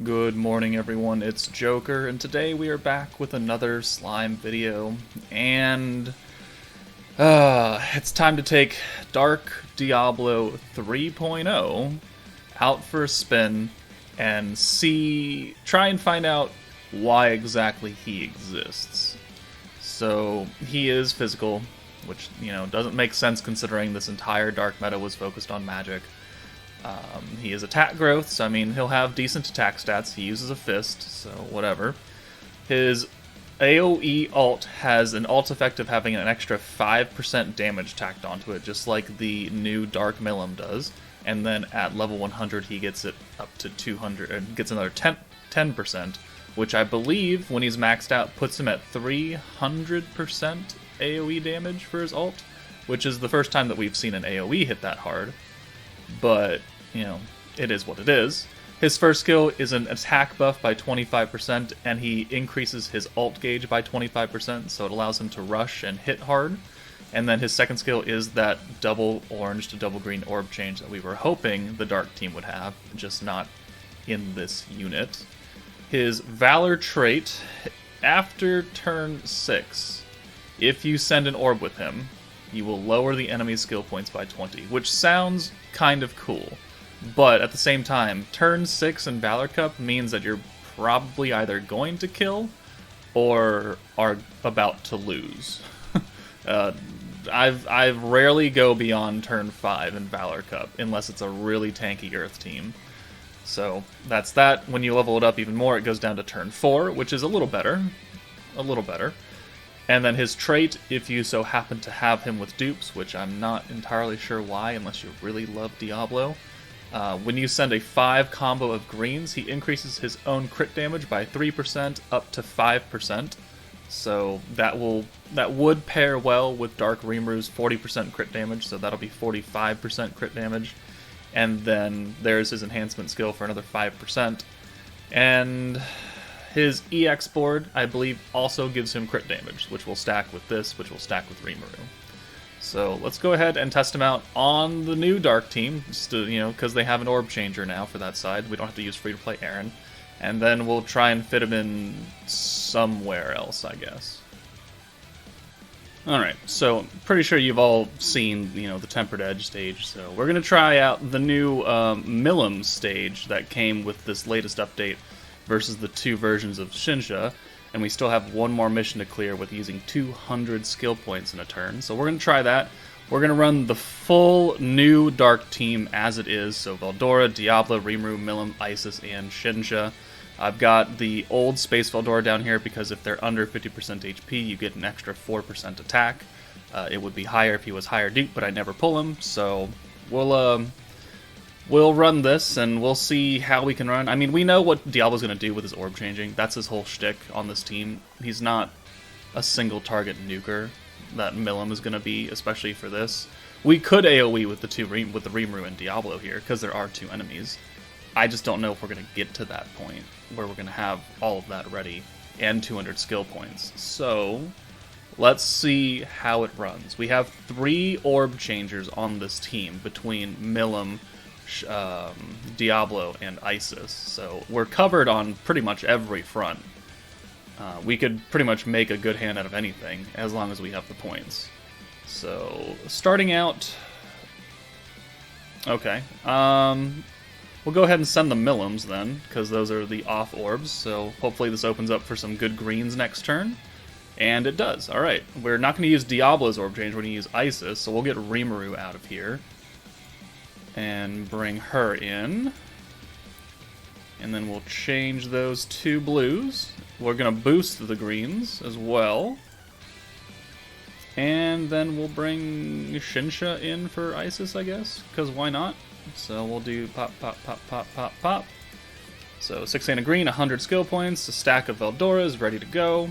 Good morning, everyone. It's Joker, and today we are back with another slime video. And it's time to take Dark Diablo 3.0 out for a spin and try and find out why exactly he exists. So he is physical, which doesn't make sense considering this entire dark meta was focused on magic. He is attack growth, so I mean, he'll have decent attack stats. He uses a fist, so whatever. His AoE ult has an ult effect of having an extra 5% damage tacked onto it, just like the new Dark Milim does. And then at level 100, he gets it up to 200, and gets another 10%, which I believe, when he's maxed out, puts him at 300% AoE damage for his ult, which is the first time that we've seen an AoE hit that hard. But it is what it is. His first skill is an attack buff by 25%, and he increases his ult gauge by 25%, so it allows him to rush and hit hard. And then his second skill is that double orange to double green orb change that we were hoping the Dark team would have, just not in this unit. His Valor trait, after turn 6, if you send an orb with him, you will lower the enemy's skill points by 20, which sounds kind of cool. But at the same time, turn 6 in Valor Cup means that you're probably either going to kill or are about to lose. I rarely go beyond turn 5 in Valor Cup unless it's a really tanky Earth team. So that's that. When you level it up even more, it goes down to turn 4, which is a little better. And then his trait, if you so happen to have him with dupes, which I'm not entirely sure why unless you really love Diablo, when you send a 5 combo of greens, he increases his own crit damage by 3% up to 5%. So that would pair well with Dark Rimru's 40% crit damage, so that'll be 45% crit damage. And then there's his enhancement skill for another 5%. And his EX board, I believe, also gives him crit damage, which will stack with this, which will stack with Rimuru. So let's go ahead and test him out on the new Dark team, just to, because they have an orb changer now for that side. We don't have to use free-to-play Aaron. And then we'll try and fit him in somewhere else, I guess. Alright, so pretty sure you've all seen, the Tempered Edge stage, so we're going to try out the new Milim stage that came with this latest update versus the 2 versions of Shinsha, and we still have one more mission to clear with using 200 skill points in a turn. So we're going to try that. We're going to run the full new Dark team as it is, so Veldora, Diablo, Rimuru, Milim, Isis, and Shinsha. I've got the old Space Veldora down here because if they're under 50% HP, you get an extra 4% attack. It would be higher if he was higher dupe, but I never pull him, so we'll run this, and we'll see how we can run. I mean, we know what Diablo's going to do with his orb changing. That's his whole shtick on this team. He's not a single-target nuker that Milim is going to be, especially for this. We could AoE with the Rimuru and Diablo here, because there are 2 enemies. I just don't know if we're going to get to that point, where we're going to have all of that ready, and 200 skill points. So let's see how it runs. We have 3 orb changers on this team, between Milim, Diablo, and Isis, so we're covered on pretty much every front. We could pretty much make a good hand out of anything as long as we have the points. So starting out, okay, we'll go ahead and send the Milims then, because those are the off orbs, so hopefully this opens up for some good greens next turn. And it does. Alright, we're not going to use Diablo's orb change, we're going to use Isis, so we'll get Rimuru out of here and bring her in, and then we'll change those 2 blues. We're going to boost the greens as well, and then we'll bring Shinsha in for Isis, I guess, because why not? So we'll do pop, pop, pop, pop, pop, pop. So 6 and a green, 100 skill points, a stack of Veldora is ready to go.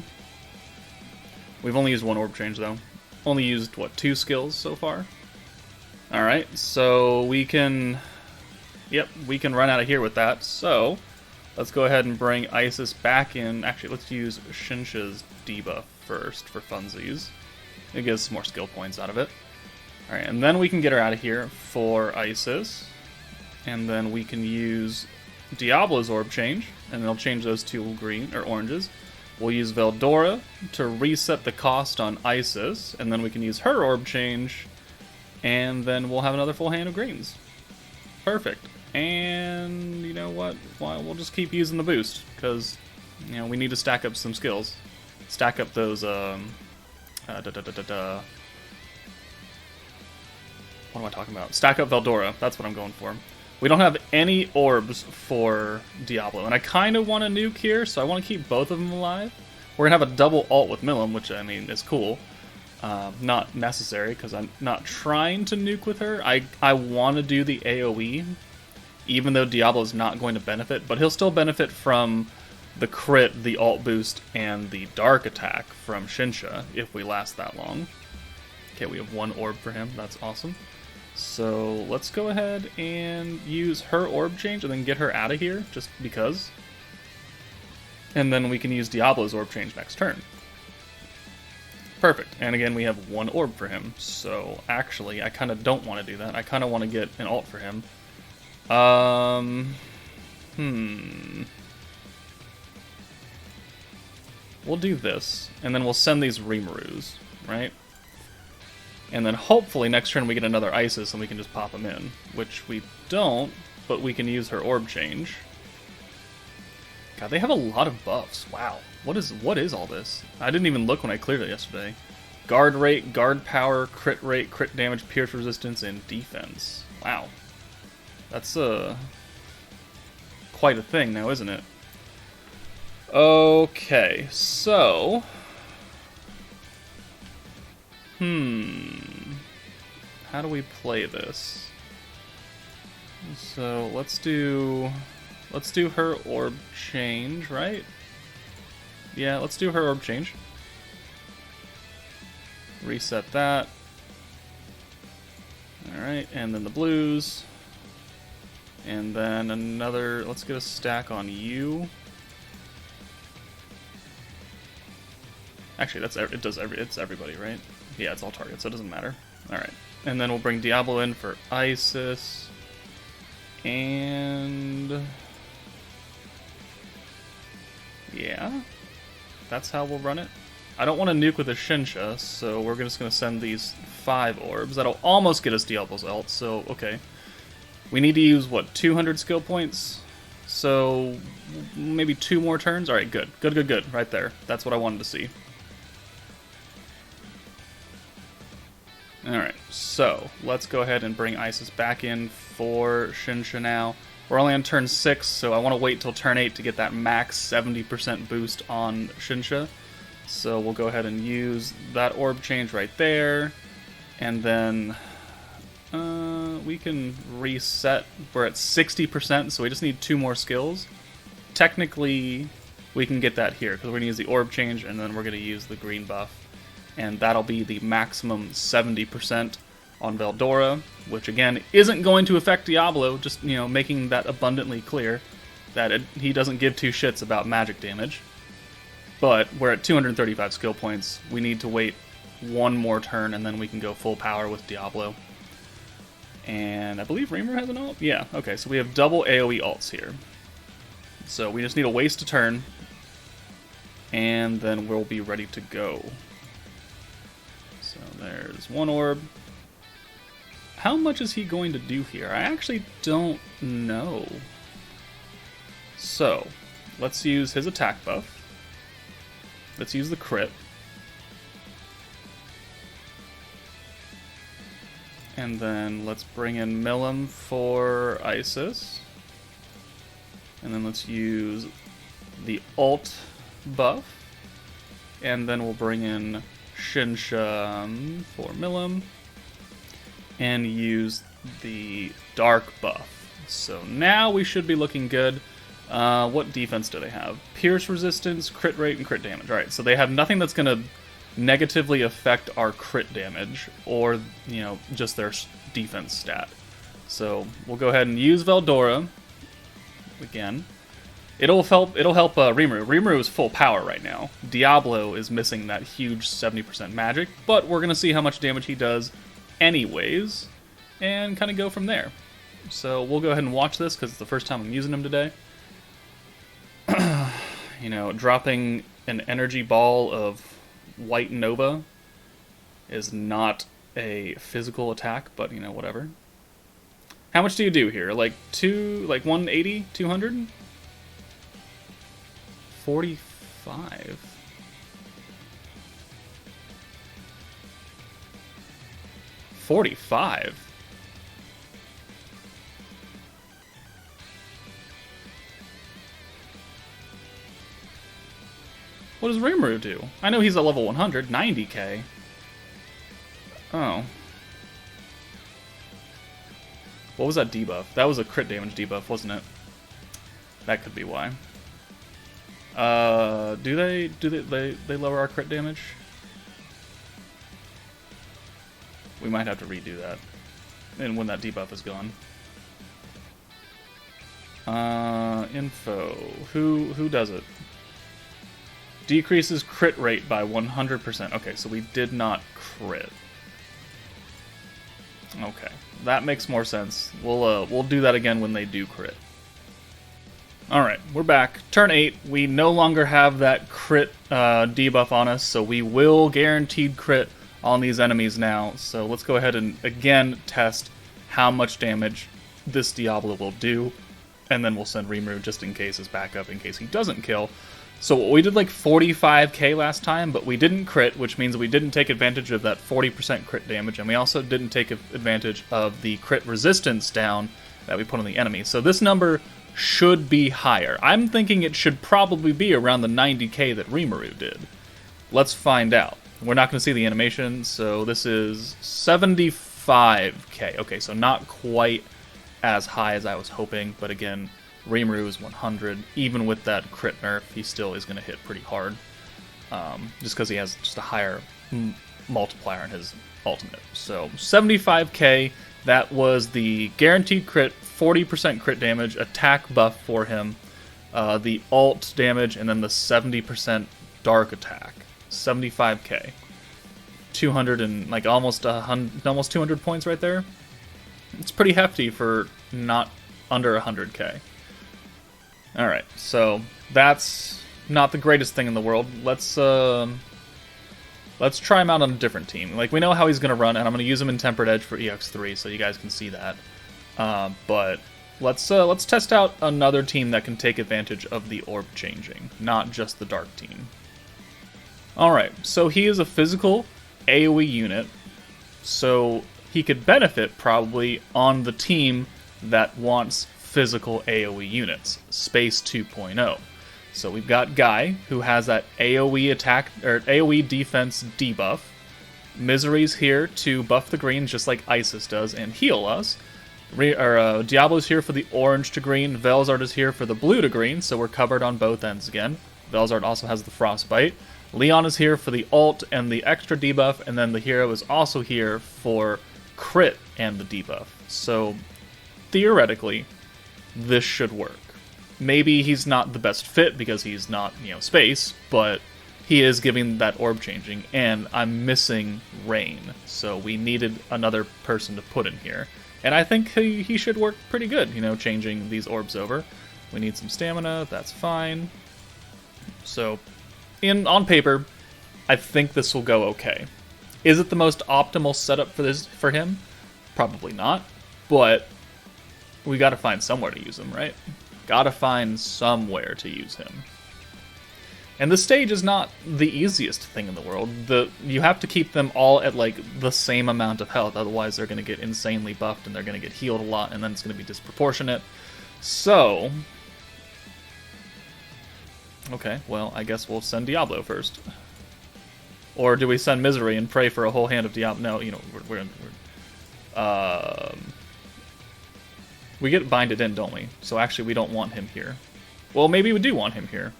We've only used 1 orb change though. Only used, what, 2 skills so far? Alright, so we can run out of here with that. So let's go ahead and bring Isis back in. Actually, let's use Shinsha's debuff first for funsies. It gives more skill points out of it. Alright, and then we can get her out of here for Isis. And then we can use Diablo's orb change, and it'll change those two green or oranges. We'll use Veldora to reset the cost on Isis, and then we can use her orb change, and then we'll have another full hand of greens. Perfect. And you know what? Well, we'll just keep using the boost, because we need to stack up some skills. Stack up those what am I talking about? Stack up Veldora. That's what I'm going for. We don't have any orbs for Diablo, and I kind of want to nuke here, so I want to keep both of them alive. We're going to have a double ult with Milim, which, I mean, is cool. Not necessary, because I'm not trying to nuke with her. I want to do the AoE, even though Diablo's not going to benefit, but he'll still benefit from the crit, the ult boost, and the dark attack from Shinsha, if we last that long. Okay, we have one orb for him. That's awesome. So let's go ahead and use her orb change and then get her out of here, just because. And then we can use Diablo's orb change next turn. Perfect. And again, we have one orb for him. So actually, I kind of don't want to do that. I kind of want to get an ult for him. We'll do this, and then we'll send these Rimarus, right? And then hopefully next turn we get another Isis and we can just pop them in. Which we don't, but we can use her orb change. God, they have a lot of buffs. Wow. What is all this? I didn't even look when I cleared it yesterday. Guard rate, guard power, crit damage, pierce resistance, and defense. Wow. That's quite a thing now, isn't it? Okay, so... How do we play this? So let's do her orb change, right? Yeah, let's do her orb change. Reset that. Alright, and then the blues. And then another, let's get a stack on you. Actually, it's everybody, right? Yeah, it's all targets, so it doesn't matter. Alright. And then we'll bring Diablo in for Isis. And... yeah. That's how we'll run it. I don't want to nuke with a Shinsha, so we're just going to send these 5 orbs. That'll almost get us Diablo's ult, so okay. We need to use, what, 200 skill points? So, maybe 2 more turns? Alright, good. Good. Right there. That's what I wanted to see. Alright, so let's go ahead and bring Isis back in for Shinsha now. We're only on turn 6, so I want to wait till turn 8 to get that max 70% boost on Shinsha. So we'll go ahead and use that orb change right there. And then we can reset. We're at 60%, so we just need 2 more skills. Technically, we can get that here, because we're going to use the orb change, and then we're going to use the green buff. And that'll be the maximum 70% on Veldora, which again isn't going to affect Diablo, just making that abundantly clear that he doesn't give 2 shits about magic damage. But we're at 235 skill points. We need to wait 1 more turn and then we can go full power with Diablo. And I believe Reamer has an ult? Yeah, okay, so we have double AoE ults here. So we just need to waste a turn, and then we'll be ready to go. So there's 1 orb. How much is he going to do here? I actually don't know. So, let's use his attack buff. Let's use the crit. And then let's bring in Milim for Isis. And then let's use the ult buff. And then we'll bring in Shinsha for Milim. And use the dark buff. So now we should be looking good. What defense do they have? Pierce resistance, crit rate, and crit damage. Alright, so they have nothing that's going to negatively affect our crit damage, or, just their defense stat. So we'll go ahead and use Veldora. Again. It'll help Rimuru. Rimuru is full power right now. Diablo is missing that huge 70% magic, but we're going to see how much damage he does anyways, and kind of go from there. So we'll go ahead and watch this, because it's the first time I'm using him today. You know, dropping an energy ball of white Nova is not a physical attack, but, you know, whatever. How much do you do here? Like 180? 200? 45. 45? What does Rimuru do? I know he's at level 100, 90k. Oh. What was that debuff? That was a crit damage debuff, wasn't it? That could be why. Do they lower our crit damage? We might have to redo that. And when that debuff is gone. Info. Who does it? Decreases crit rate by 100%. Okay, so we did not crit. Okay, that makes more sense. We'll do that again when they do crit. Alright, we're back. Turn 8, we no longer have that crit debuff on us, so we will guaranteed crit on these enemies now. So let's go ahead and again test how much damage this Diablo will do, and then we'll send Rimuru just in case as backup in case he doesn't kill. So we did like 45k last time, but we didn't crit, which means we didn't take advantage of that 40% crit damage, and we also didn't take advantage of the crit resistance down that we put on the enemy. So this number should be higher. I'm thinking it should probably be around the 90k that Rimuru did. Let's find out. We're not going to see the animation, so this is 75k. Okay, so not quite as high as I was hoping, but again, Rimuru is 100. Even with that crit nerf, he still is going to hit pretty hard. Just because he has just a higher multiplier in his ultimate. So 75k, that was the guaranteed crit, 40% crit damage, attack buff for him, the ult damage, and then the 70% dark attack. 75k. 200 and like almost 200 points right there. It's pretty hefty for not under 100k. Alright, so that's not the greatest thing in the world. Let's try him out on a different team. Like, we know how he's going to run, and I'm going to use him in Tempered Edge for EX3, so you guys can see that. But let's test out another team that can take advantage of the orb changing, not just the dark team. Alright, so he is a physical AoE unit, so he could benefit probably on the team that wants physical AoE units, Space 2.0. So we've got Guy, who has that AoE attack or AoE defense debuff. Misery's here to buff the greens just like Isis does and heal us. Diablo's here for the orange to green. Velzard is here for the blue to green, so we're covered on both ends again. Velzard also has the frostbite. Leon is here for the ult and the extra debuff, and then the hero is also here for crit and the debuff. So theoretically, this should work. Maybe he's not the best fit because he's not, space, but he is giving that orb changing, and I'm missing Rain, so we needed another person to put in here. And I think he should work pretty good, changing these orbs over. We need some stamina, that's fine. So, on paper, I think this will go okay. Is it the most optimal setup for him? Probably not, but we gotta find somewhere to use him, right? Gotta find somewhere to use him. And the stage is not the easiest thing in the world. You have to keep them all at like the same amount of health, otherwise they're gonna get insanely buffed and they're gonna get healed a lot, and then it's gonna be disproportionate. So, okay, well, I guess we'll send Diablo first. Or do we send Misery and pray for a whole hand of Diablo? No, we get binded in, don't we? So actually we don't want him here. Well, maybe we do want him here.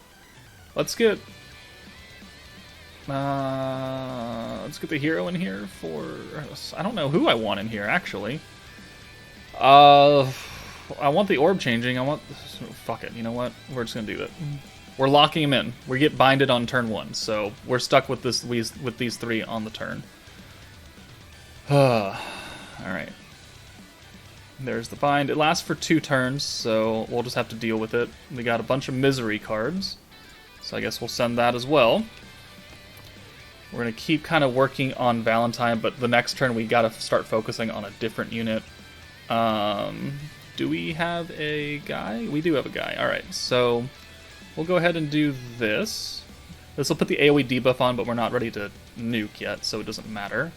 Let's get the hero in here for... I don't know who I want in here, actually. I want the orb changing. Fuck it, you know what? We're just gonna do it. We're locking him in. We get binded on turn 1, so we're stuck with these 3 on the turn. Alright. There's the bind. It lasts for 2 turns, so we'll just have to deal with it. We got a bunch of misery cards. So I guess we'll send that as well. We're going to keep kind of working on Valentine, but the next turn we got to start focusing on a different unit. Do we have a guy? We do have a guy. Alright, so we'll go ahead and do this. This will put the AoE debuff on, but we're not ready to nuke yet, so it doesn't matter.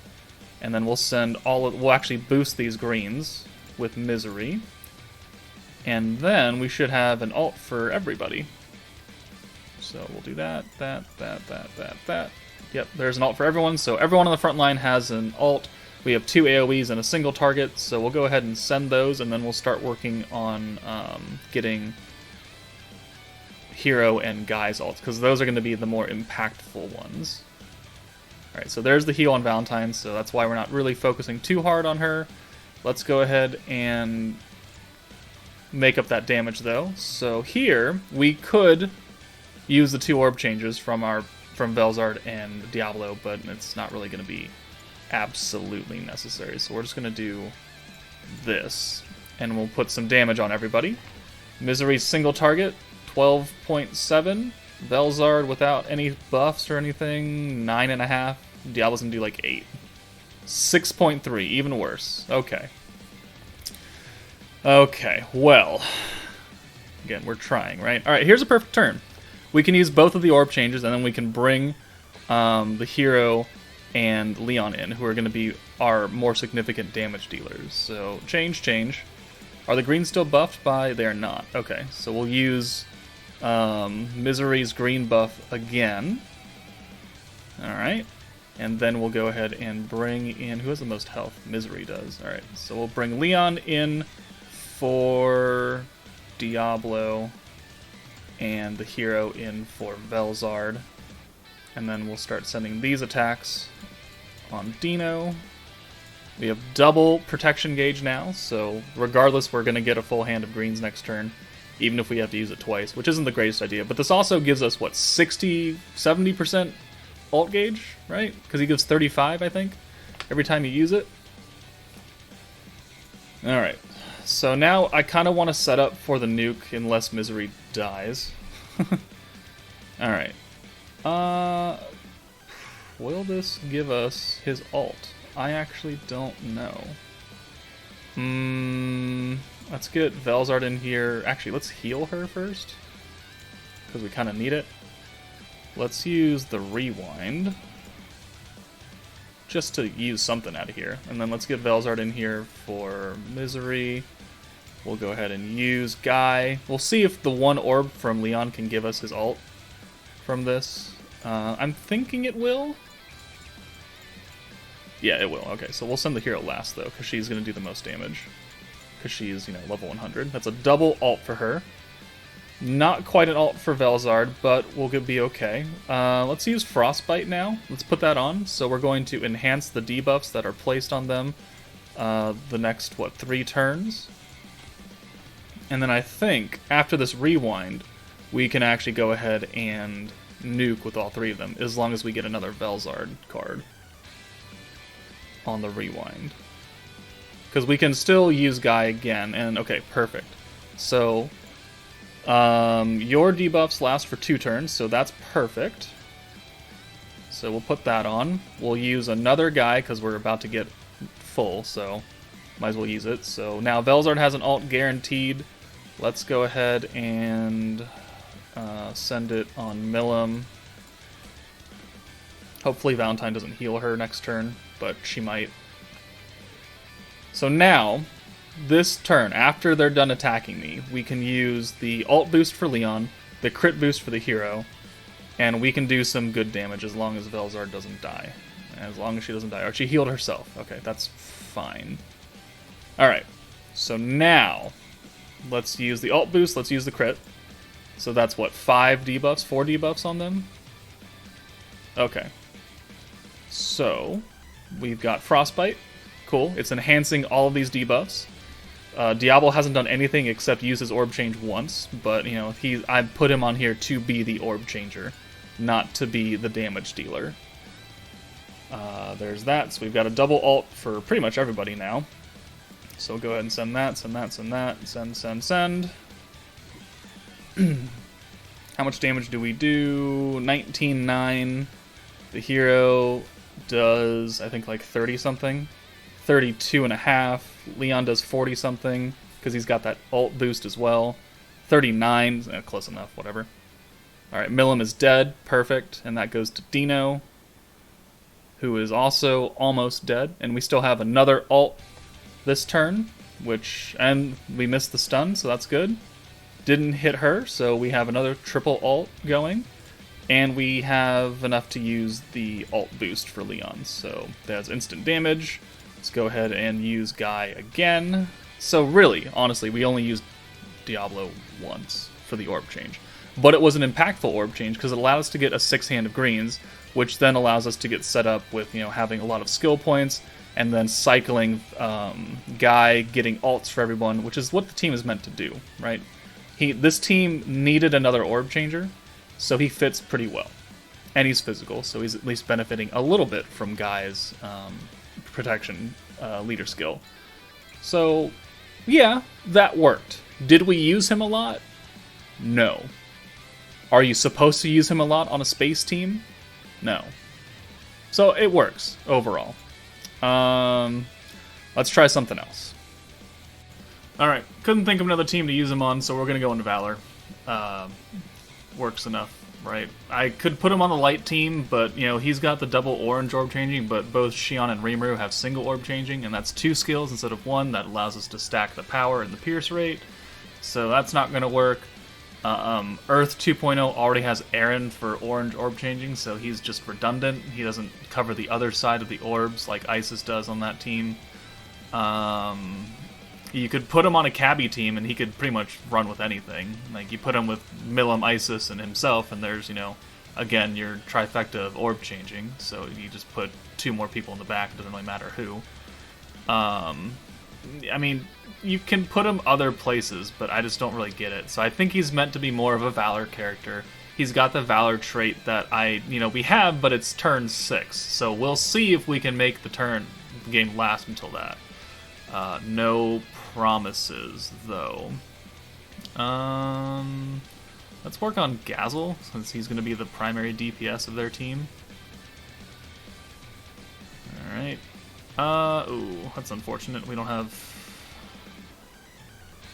And then we'll send we'll actually boost these greens with Misery. And then we should have an ult for everybody. So we'll do that. Yep, there's an ult for everyone, so everyone on the front line has an ult. We have 2 AoEs and a single target, so we'll go ahead and send those, and then we'll start working on getting Hero and Guy's ults, because those are going to be the more impactful ones. Alright, so there's the heal on Valentine, so that's why we're not really focusing too hard on her. Let's go ahead and make up that damage, though. So here, we could use the 2 orb changes from Velzard and Diablo, but it's not really going to be absolutely necessary. So we're just going to do this, and we'll put some damage on everybody. Misery's single target, 12.7. Velzard without any buffs or anything, 9.5. Diablo's going to do like 8. 6.3, even worse. Okay. Okay, well. Again, we're trying, right? Alright, here's a perfect turn. We can use both of the orb changes, and then we can bring the Hero and Leon in, who are going to be our more significant damage dealers. So, change. Are the greens still buffed by? They are not. Okay, so we'll use Misery's green buff again. Alright, and then we'll go ahead and bring in... Who has the most health? Misery does. Alright, so we'll bring Leon in for Diablo, and the Hero in for Velzard. And then we'll start sending these attacks on Dino. We have double protection gauge now, so regardless, we're going to get a full hand of greens next turn, even if we have to use it twice, which isn't the greatest idea. But this also gives us, what, 60, 70% ult gauge, right? Because he gives 35, I think, every time you use it. Alright, so now I kind of want to set up for the nuke unless Misery dies. Alright. Will this give us his ult? I actually don't know. Let's get Velzard in here. Actually, let's heal her first, because we kind of need it. Let's use the rewind, just to use something out of here. And then let's get Velzard in here for Misery. We'll go ahead and use Guy. We'll see if the 1 orb from Leon can give us his ult from this. I'm thinking it will. Yeah, it will. Okay, so we'll send the Hero last, though, because she's going to do the most damage. Because she's, level 100. That's a double ult for her. Not quite an ult for Velzard, but we'll be okay. Let's use Frostbite now. Let's put that on. So we're going to enhance the debuffs that are placed on them the next, 3 turns? And then I think, after this rewind, we can actually go ahead and nuke with all 3 of them, as long as we get another Velzard card on the rewind. Because we can still use Guy again, and okay, perfect. So, your debuffs last for 2 turns, so that's perfect. So we'll put that on. We'll use another Guy, because we're about to get full, so might as well use it. So now Velzard has an ult guaranteed. Let's go ahead and send it on Milim. Hopefully Valentine doesn't heal her next turn, but she might. So now, this turn, after they're done attacking me, we can use the ult boost for Leon, the crit boost for the Hero, and we can do some good damage as long as Velzard doesn't die. As long as she doesn't die. Or she healed herself. Okay, that's fine. Alright, so now, let's use the ult boost, let's use the crit. So that's what, 5 debuffs, 4 debuffs on them? Okay. So, we've got Frostbite. Cool, it's enhancing all of these debuffs. Diablo hasn't done anything except use his orb change once, but, I put him on here to be the orb changer, not to be the damage dealer. There's that, so we've got a double ult for pretty much everybody now. So we'll go ahead and send that, send that, send that, send. How much damage do we do? 19.9. The hero does, I think, like 30 something. 32.5. Leon does 40 something because he's got that ult boost as well. 39, close enough, whatever. Alright, Milim is dead, perfect, and that goes to Dino, who is also almost dead, and we still have another ult this turn, and we missed the stun, so that's good. Didn't hit her, so we have another triple ult going, and we have enough to use the ult boost for Leon, so that's instant damage. Let's go ahead and use Guy again. So really, honestly, we only used Diablo once for the orb change. But it was an impactful orb change because it allowed us to get a 6-hand of greens, which then allows us to get set up with, having a lot of skill points and then cycling Guy, getting ults for everyone, which is what the team is meant to do, right? This team needed another orb changer, so he fits pretty well. And he's physical, so he's at least benefiting a little bit from Guy's protection leader skill. So, yeah, that worked. Did we use him a lot? No. Are you supposed to use him a lot on a space team? No. So it works, overall. Let's try something else. Alright, couldn't think of another team to use him on, so we're going to go into Valor. Works enough, right? I could put him on the light team, but, he's got the double orange orb changing, but both Xion and Rimuru have single orb changing, and that's 2 skills instead of 1. That allows us to stack the power and the pierce rate, so that's not going to work. Earth 2.0 already has Aaron for orange orb changing, so he's just redundant. He doesn't cover the other side of the orbs like Isis does on that team. You could put him on a cabbie team and he could pretty much run with anything. Like, you put him with Milim, Isis, and himself, and there's, again, your trifecta of orb changing, so you just put 2 more people in the back, it doesn't really matter who. I mean, you can put him other places, but I just don't really get it. So I think he's meant to be more of a Valor character. He's got the Valor trait that we have, but it's turn 6. So we'll see if we can make the game last until that. No promises, though. Let's work on Gazel, since he's going to be the primary DPS of their team. Alright. Ooh, that's unfortunate. We don't have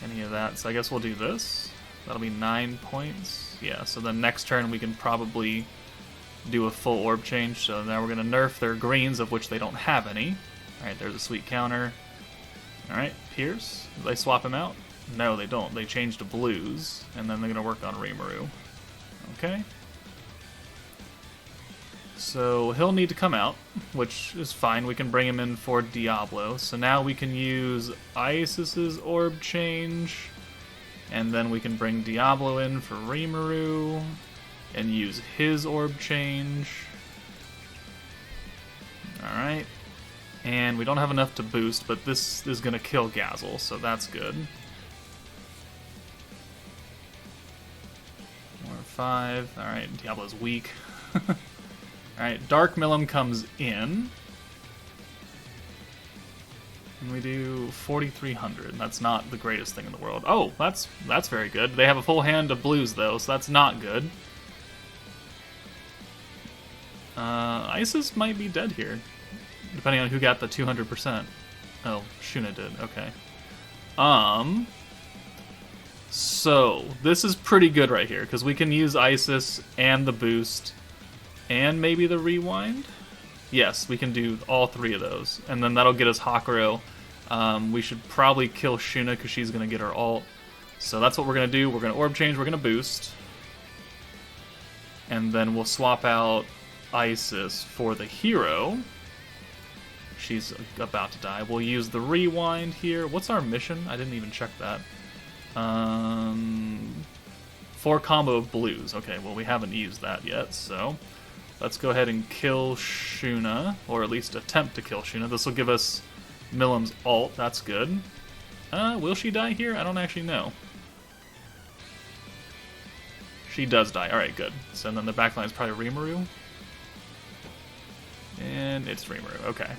any of that, so I guess we'll do this. That'll be 9 points. Yeah, so then next turn we can probably do a full orb change, so now we're going to nerf their greens, of which they don't have any. Alright, there's a sweet counter. Alright, Pierce. Do they swap him out? No, they don't. They change to blues, and then they're going to work on Rimuru. Okay. So he'll need to come out, which is fine. We can bring him in for Diablo. So now we can use Isis's orb change, and then we can bring Diablo in for Rimuru, and use his orb change. Alright. And we don't have enough to boost, but this is going to kill Gazel, so that's good. 4 or 5. Alright, Diablo's weak. Alright, Dark Milim comes in. And we do 4,300. That's not the greatest thing in the world. Oh, that's very good. They have a full hand of blues, though, so that's not good. Isis might be dead here, depending on who got the 200%. Oh, Shuna did. Okay. So, this is pretty good right here, because we can use Isis and the boost, and maybe the rewind? Yes, we can do all 3 of those, and then that'll get us Hakuro. We should probably kill Shuna, because she's going to get her ult. So that's what we're going to do. We're going to orb change, we're going to boost. And then we'll swap out Isis for the hero. She's about to die. We'll use the rewind here. What's our mission? I didn't even check that. 4 combo of blues. Okay, well, we haven't used that yet, so let's go ahead and kill Shuna, or at least attempt to kill Shuna. This will give us Milim's ult. That's good. Will she die here? I don't actually know. She does die. Alright, good. So then the backline is probably Rimuru. And it's Rimuru. Okay.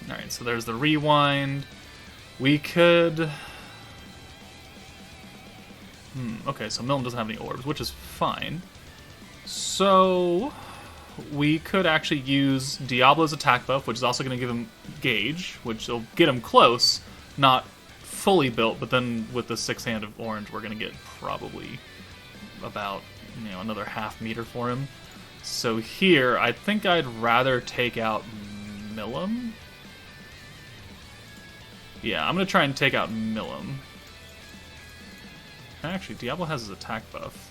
Alright, so there's the rewind. We could... Okay, so Millen doesn't have any orbs, which is fine. So we could actually use Diablo's attack buff, which is also going to give him gauge, which will get him close, not fully built, but then with the 6 hand of orange, we're going to get probably about, another half meter for him. So here, I think I'd rather take out Millum. Yeah, I'm going to try and take out Millum. Actually, Diablo has his attack buff.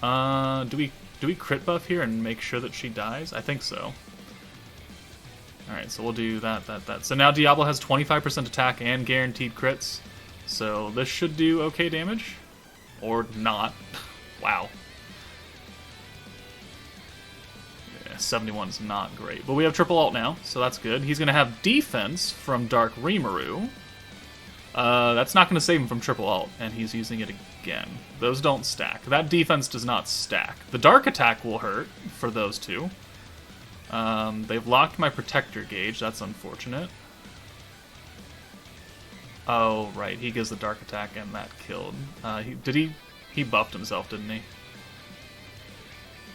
Do we crit buff here and make sure that she dies? I think so. Alright, so we'll do that. So now Diablo has 25% attack and guaranteed crits. So this should do okay damage. Or not. Wow. Yeah, 71 is not great. But we have triple alt now, so that's good. He's going to have defense from Dark Rimuru. That's not going to save him from triple alt, and he's using it again. Those don't stack. That defense does not stack. The dark attack will hurt for those two. They've locked my protector gauge. That's unfortunate. Oh, right. He gives the dark attack, and that killed. He buffed himself, didn't he?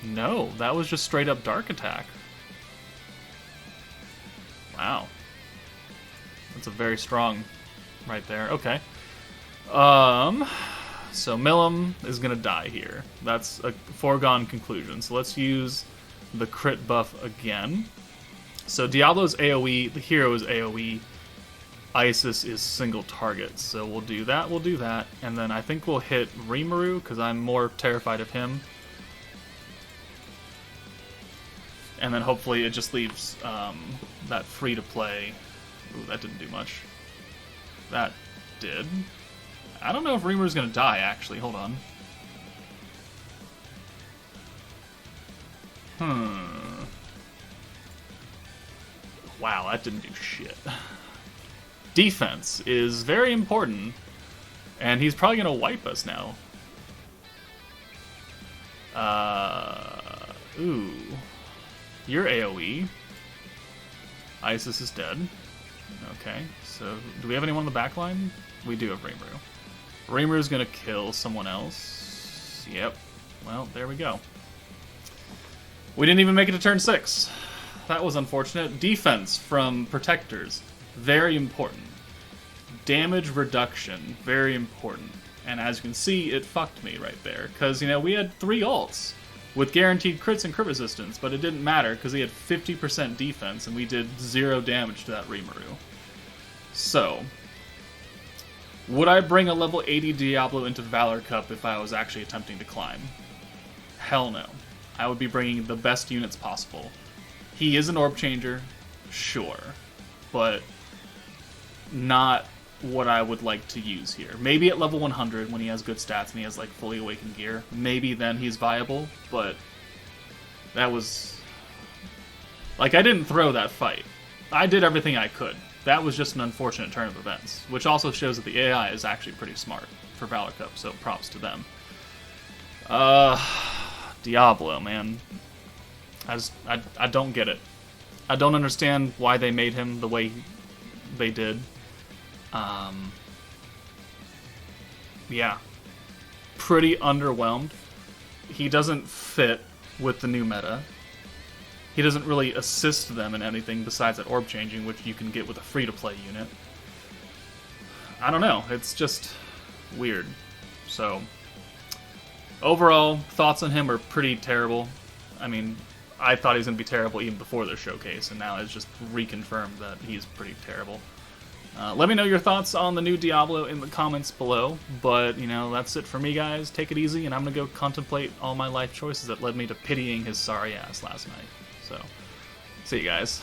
No, that was just straight up dark attack. Wow. That's a very strong right there. Okay. So Millum is gonna die here. That's a foregone conclusion. So let's use the crit buff again. So Diablo's AoE, the hero is AoE. Isis is single target. So we'll do that, and then I think we'll hit Rimuru because I'm more terrified of him. And then hopefully it just leaves that free to play. Ooh, that didn't do much. That did. I don't know if Rimuru's gonna die, actually. Hold on. Wow, that didn't do shit. Defense is very important, and he's probably gonna wipe us now. Ooh. You're AoE. Isis is dead. Okay, so do we have anyone in the back line? We do have Rimuru. Rimuru's gonna kill someone else. Yep. Well, there we go. We didn't even make it to turn 6. That was unfortunate. Defense from protectors. Very important. Damage reduction. Very important. And as you can see, it fucked me right there. Because, we had 3 ults with guaranteed crits and crit resistance, but it didn't matter because he had 50% defense and we did 0 damage to that Rimuru. So, would I bring a level 80 Diablo into Valor Cup if I was actually attempting to climb? Hell no. I would be bringing the best units possible. He is an orb changer, sure, but not what I would like to use here. Maybe at level 100 when he has good stats and he has fully awakened gear. Maybe then he's viable, but that was... I didn't throw that fight. I did everything I could. That was just an unfortunate turn of events, which also shows that the AI is actually pretty smart for Valor Cup, so props to them. Diablo, man. I don't get it. I don't understand why they made him the way they did. Yeah. Pretty underwhelmed. He doesn't fit with the new meta. He doesn't really assist them in anything besides that orb changing, which you can get with a free-to-play unit. I don't know. It's just weird. So, overall, thoughts on him are pretty terrible. I mean, I thought he was going to be terrible even before the showcase, and now it's just reconfirmed that he's pretty terrible. Let me know your thoughts on the new Diablo in the comments below, but, that's it for me, guys. Take it easy, and I'm going to go contemplate all my life choices that led me to pitying his sorry ass last night. So, see you guys.